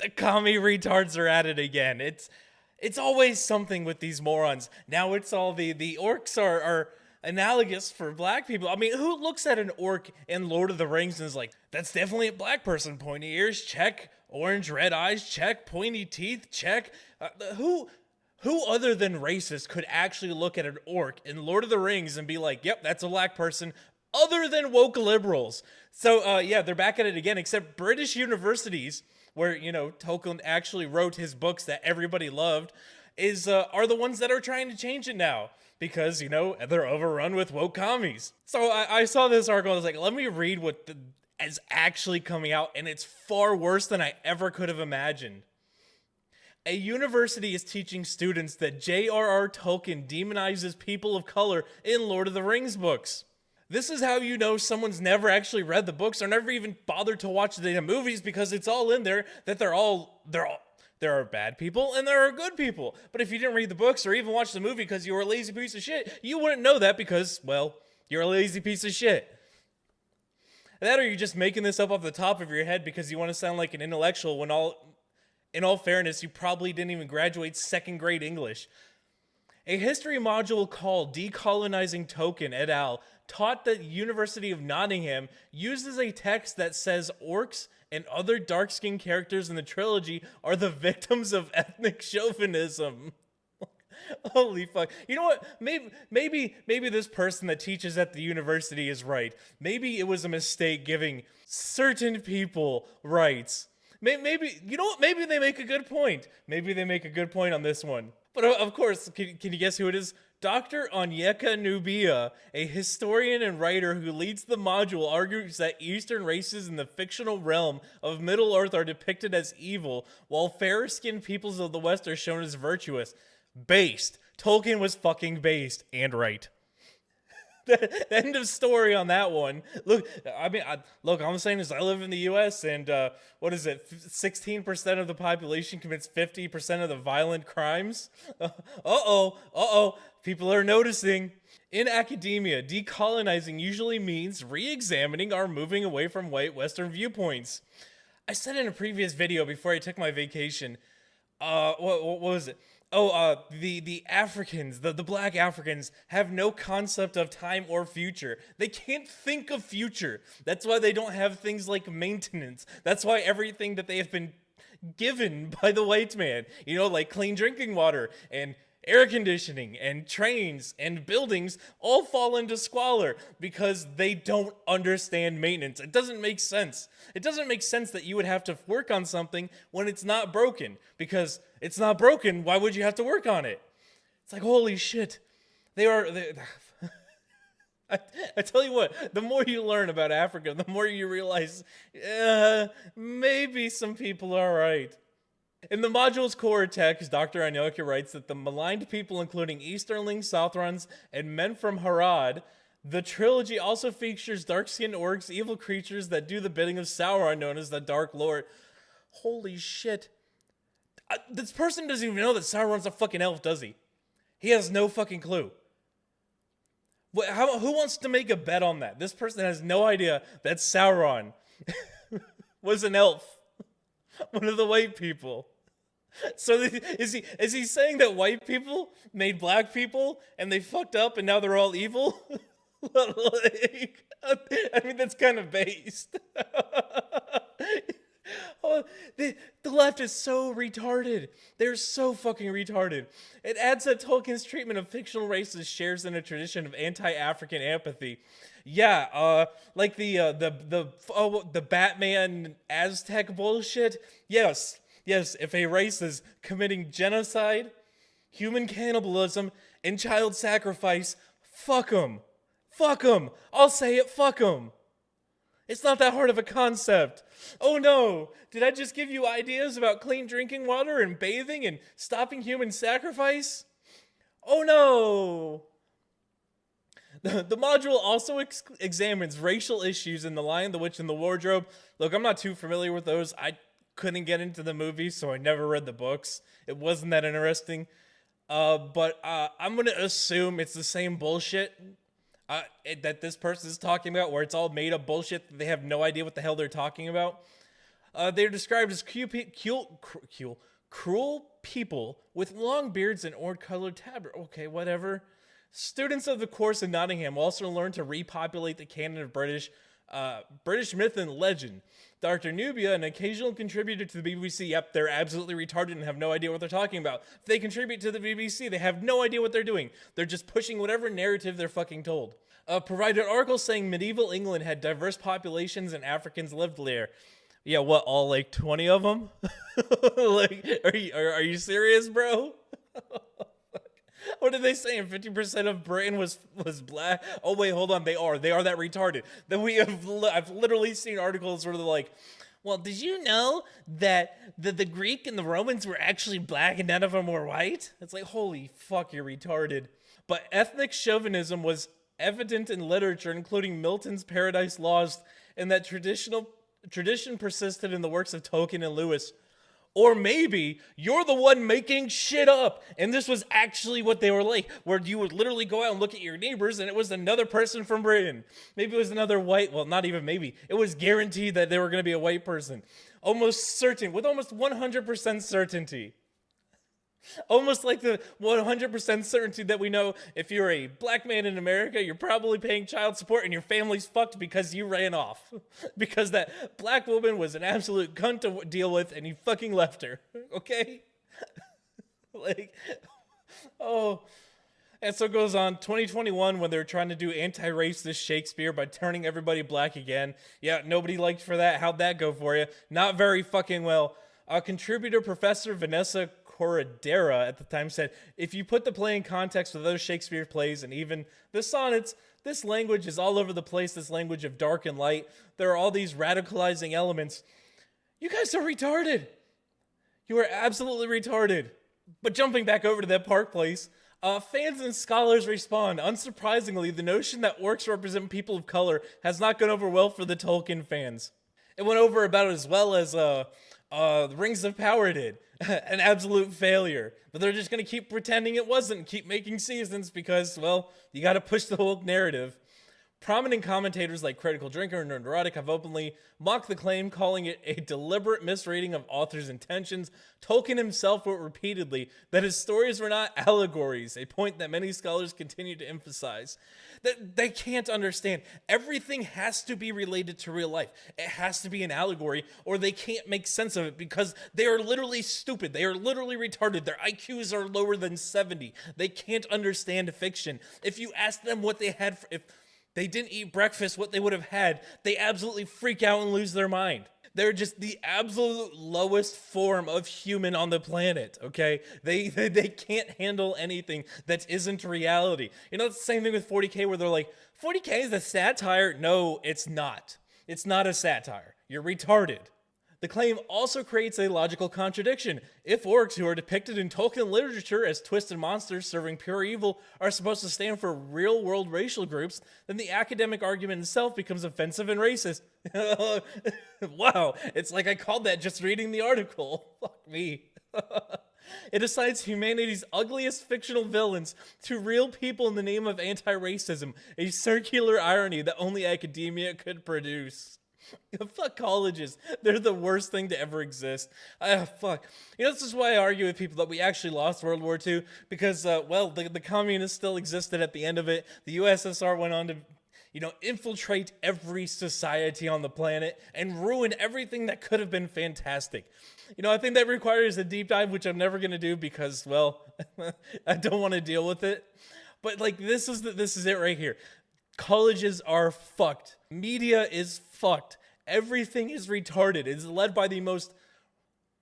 The commie retards are at it again. It's always something with these morons. Now it's all the orcs are analogous for black people. I mean, who looks at an orc in Lord of the Rings and is like, that's definitely a black person? Pointy ears, check. Orange red eyes, check. Pointy teeth, check. Who other than racist could actually look at an orc in Lord of the Rings and be like, yep, that's a black person, other than woke liberals? So yeah, they're back at it again, except British universities, where, you know, Tolkien actually wrote his books that everybody loved, are the ones that are trying to change it now. Because, you know, they're overrun with woke commies. So I saw this article, I was like, let me read what is actually coming out, and it's far worse than I ever could have imagined. A university is teaching students that J.R.R. Tolkien demonizes people of color in Lord of the Rings books. This is how you know someone's never actually read the books or never even bothered to watch the movies, because it's all in there that there are bad people and there are good people. But if you didn't read the books or even watch the movie because you were a lazy piece of shit, you wouldn't know that because, well, you're a lazy piece of shit. That, or you're just making this up off the top of your head because you want to sound like an intellectual when in all fairness, you probably didn't even graduate second grade English. A history module called Decolonizing Tolkien et al. Taught that University of Nottingham uses a text that says orcs and other dark-skinned characters in the trilogy are the victims of ethnic chauvinism. Holy fuck. You know what? Maybe this person that teaches at the university is right. Maybe it was a mistake giving certain people rights. Maybe, you know what? Maybe they make a good point. Maybe they make a good point on this one. But of course, can you guess who it is? Dr. Onyeka Nubia, a historian and writer who leads the module, argues that Eastern races in the fictional realm of Middle-earth are depicted as evil, while fair-skinned peoples of the West are shown as virtuous. Based. Tolkien was fucking based and right. The end of story on that one. Look, all I'm saying is I live in the U.S. and what is it? 16% of the population commits 50% of the violent crimes. People are noticing. In academia, decolonizing usually means re-examining or moving away from white Western viewpoints. I said in a previous video before I took my vacation. What was it? The Africans, the black Africans have no concept of time or future. They can't think of future. That's why they don't have things like maintenance. That's why everything that they have been given by the white man, you know, like clean drinking water and air conditioning and trains and buildings all fall into squalor because they don't understand maintenance. It doesn't make sense. It doesn't make sense that you would have to work on something when it's not broken, because it's not broken. Why would you have to work on it? It's like, holy shit. I tell you what, the more you learn about Africa, the more you realize, maybe some people are right. In the module's core text, Dr. Onyeka writes that the maligned people, including Easterlings, Southrons, and men from Harad, the trilogy also features dark-skinned orcs, evil creatures that do the bidding of Sauron, known as the Dark Lord. Holy shit. This person doesn't even know that Sauron's a fucking elf, does he? He has no fucking clue. Who wants to make a bet on that? This person has no idea that Sauron was an elf. One of the white people. So is he saying that white people made black people and they fucked up and now they're all evil? Like, I mean, that's kind of based. The left is so retarded. They're so fucking retarded. It adds that Tolkien's treatment of fictional races shares in a tradition of anti-African empathy. Yeah, like the Batman Aztec bullshit. Yes, if a race is committing genocide, human cannibalism, and child sacrifice, fuck them. Fuck them. I'll say it, fuck them. It's not that hard of a concept. Oh no, did I just give you ideas about clean drinking water and bathing and stopping human sacrifice? Oh no. The module also examines racial issues in The Lion, the Witch, and the Wardrobe. Look, I'm not too familiar with those. I couldn't get into the movie, so I never read the books. It wasn't that interesting. But I'm going to assume it's the same bullshit that this person is talking about, where it's all made up bullshit that they have no idea what the hell they're talking about. They're described as cruel people with long beards and orange-colored tabard. Okay, whatever. Students of the course in Nottingham also learned to repopulate the canon of British myth and legend. Dr. Nubia, an occasional contributor to the BBC, yep, they're absolutely retarded and have no idea what they're talking about. If they contribute to the BBC, they have no idea what they're doing. They're just pushing whatever narrative they're fucking told. Provided articles saying medieval England had diverse populations and Africans lived there. Yeah, what, all like 20 of them? Like, are you serious, bro? What did they say? 50% of Britain was black. Oh wait, hold on. They are that retarded. Then I've literally seen articles where they're like, well, did you know that the Greek and the Romans were actually black and none of them were white? It's like, holy fuck, you're retarded. But ethnic chauvinism was evident in literature, including Milton's Paradise Lost, and that tradition persisted in the works of Tolkien and Lewis. Or maybe you're the one making shit up, and this was actually what they were like, where you would literally go out and look at your neighbors, and it was another person from Britain. Maybe it was another white, well, not even maybe. It was guaranteed that they were going to be a white person. Almost certain, with almost 100% certainty. Almost like the 100% certainty that we know if you're a black man in America, you're probably paying child support and your family's fucked because you ran off. Because that black woman was an absolute cunt to deal with and you fucking left her. Okay? Like, oh. And so it goes on, 2021, when they're trying to do anti-racist Shakespeare by turning everybody black again. Yeah, nobody liked for that. How'd that go for you? Not very fucking well. Contributor Professor Vanessa Corradera at the time said, if you put the play in context with other Shakespeare plays and even the sonnets, this language is all over the place, this language of dark and light. There are all these radicalizing elements. You guys are retarded. You are absolutely retarded. But jumping back over to that Park Place, fans and scholars respond. Unsurprisingly, the notion that orcs represent people of color has not gone over well for the Tolkien fans. It went over about as well as the Rings of Power did. An absolute failure. But they're just going to keep pretending it wasn't, keep making seasons because, well, you got to push the woke narrative. Prominent commentators like Critical Drinker and Nerdrotic have openly mocked the claim, calling it a deliberate misreading of author's intentions. Tolkien himself wrote repeatedly that his stories were not allegories, a point that many scholars continue to emphasize. That they can't understand. Everything has to be related to real life. It has to be an allegory, or they can't make sense of it because they are literally stupid. They are literally retarded. Their IQs are lower than 70. They can't understand fiction. If you ask them what they had, if they didn't eat breakfast, what they would have had, they absolutely freak out and lose their mind. They're just the absolute lowest form of human on the planet, okay? They can't handle anything that isn't reality. You know, it's the same thing with 40K where they're like, 40K is a satire? No, it's not. It's not a satire. You're retarded. The claim also creates a logical contradiction. If orcs, who are depicted in Tolkien literature as twisted monsters serving pure evil, are supposed to stand for real-world racial groups, then the academic argument itself becomes offensive and racist. Wow, it's like I called that just reading the article. Fuck me. It assigns humanity's ugliest fictional villains to real people in the name of anti-racism, a circular irony that only academia could produce. Fuck colleges. They're the worst thing to ever exist. Fuck. You know, this is why I argue with people that we actually lost World War II, because, well, the communists still existed at the end of it. The USSR went on to, you know, infiltrate every society on the planet and ruin everything that could have been fantastic. You know, I think that requires a deep dive, which I'm never going to do because, well, I don't want to deal with it. But, like, this is it right here. Colleges are fucked. Media is fucked. Everything is retarded. It's led by the most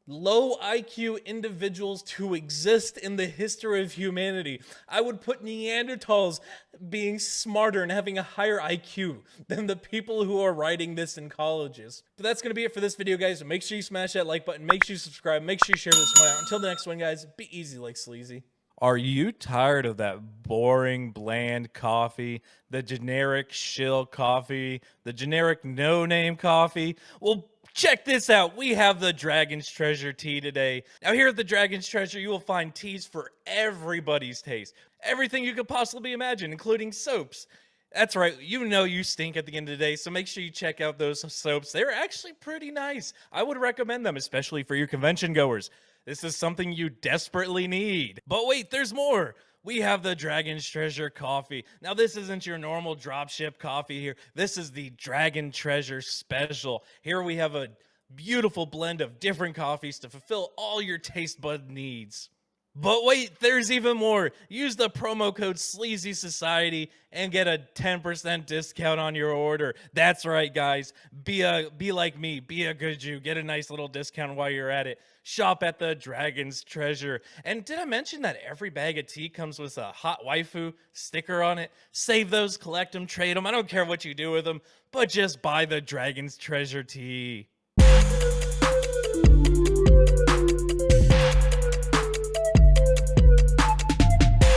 low IQ individuals to exist in the history of humanity. I would put Neanderthals being smarter and having a higher IQ than the people who are writing this in colleges. But that's going to be it for this video, guys. So make sure you smash that like button. Make sure you subscribe. Make sure you share this one out. Until the next one, guys, be easy like sleazy. Are you tired of that boring, bland coffee, the generic shill coffee, the generic no-name coffee? Well, check this out. We have the Dragon's Treasure tea today. Now, here at the Dragon's Treasure, you will find teas for everybody's taste. Everything you could possibly imagine, including soaps, That's right. You know you stink at the end of the day, so make sure you check out those soaps. They're actually pretty nice. I would recommend them, especially for your convention goers. This is something you desperately need. But wait, there's more. We have the Dragon's Treasure coffee. Now, this isn't your normal dropship coffee here. This is the Dragon Treasure special. Here we have a beautiful blend of different coffees to fulfill all your taste bud needs. But wait, there's even more. Use the promo code Sleazy Society and get a 10% discount on your order. That's right, guys. Be like me. Be a good Jew. Get a nice little discount while you're at it. Shop at the Dragon's Treasure. And did I mention that every bag of tea comes with a hot waifu sticker on it? Save those, collect them, trade them. I don't care what you do with them, but just buy the Dragon's Treasure tea.